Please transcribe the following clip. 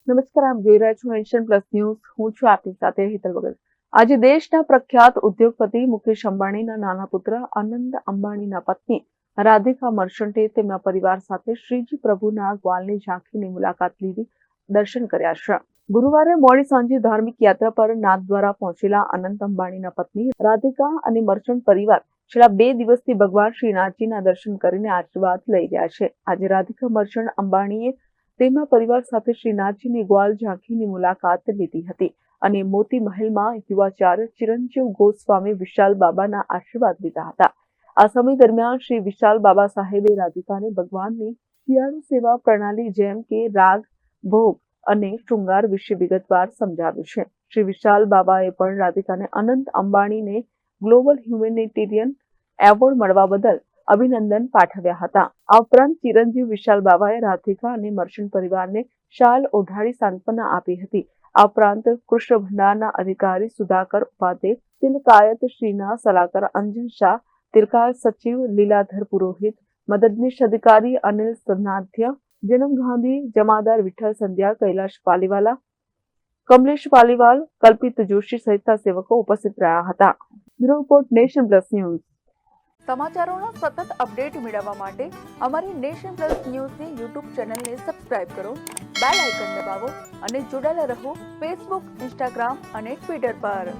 નમસ્કાર, આપ જોઈ રહ્યા છો નેશન પ્લસ ન્યૂઝ. હું છું આપની સાથે હેતલ વગર. આજે દેશના પ્રખ્યાત ઉદ્યોગપતિ મુકેશ અંબાણીના નાના પુત્ર આનંદ અંબાણીના પત્ની રાધિકા મર્ચન્ટે તેમના પરિવાર સાથે શ્રીજી પ્રભુના ગ્વાલની ઝાંખીની મુલાકાત લીધી, દર્શન કર્યા છે. ગુરુવારે મોડી સાંજે ધાર્મિક યાત્રા પર નાથદ્વારા પહોંચેલા અનંત અંબાણીના પત્ની રાધિકા અને મર્ચન્ટ પરિવાર છેલ્લા 2 દિવસથી ભગવાન શ્રીનાથજીના દર્શન કરીને આશીર્વાદ લઈ રહ્યા છે. આજે રાધિકા મર્ચન્ટ અંબાણીએ તેમના પરિવાર સાથે શ્રીનાથજીની ગ્વાલ ઝાંખીની મુલાકાત લીધી હતી અને મોતી મહેલમાં યુવાચાર્ય ચિરંજીવ ગોસ્વામી વિશાલ બાબાના આશીર્વાદ લીધા હતા. આ સમય દરમિયાન શ્રી વિશાલ બાબા સાહેબે રાધિકાને ભગવાનની શિયાળુ સેવા પ્રણાલી જેમ કે રાગ, ભોગ અને શૃંગાર વિશે વિગતવાર સમજાવ્યું છે. શ્રી વિશાલ બાબાએ પણ રાધિકાને અનંત અંબાણીને ગ્લોબલ હ્યુમેનિટેરિયન એવોર્ડ મળવા બદલ અભિનંદન પાઠવ્યા હતા. આ ઉપરાંત ચિરંજીવ વિશાલ બાબાએ રાધિકા અને મર્ચન્ટ પરિવારને શાલ ઓઢાડી સાંત્વના આપી હતી. આ ઉપરાંત કૃષ્ણ ભંડારના અધિકારી સુધાકર ઉપાધ્યાય, તિલકાયત શ્રીના સલાહકાર અંજન શાહ, તિલકાયત સચિવ લીલાધર પુરોહિત, મદદનીશ અધિકારી અનિલ સનાધ્ય, જનમ ગાંધી, જમાદાર વિઠ્ઠલ સંધ્યા, કૈલાશ પાલીવાલા, કમલેશ પાલીવાલ, કલ્પિત જોશી સહિતના સેવકો ઉપસ્થિત રહ્યા હતા. Bureau report, nation plus news. સમાચારોના સતત અપડેટ મેળવવા માટે અમારી નેશન પ્લસ ન્યૂઝની યુટ્યુબ ચેનલને સબસ્ક્રાઇબ કરો, બેલ આઇકન દબાવો અને જોડાયેલા રહો ફેસબુક, ઇન્સ્ટાગ્રામ અને ટ્વિટર પર.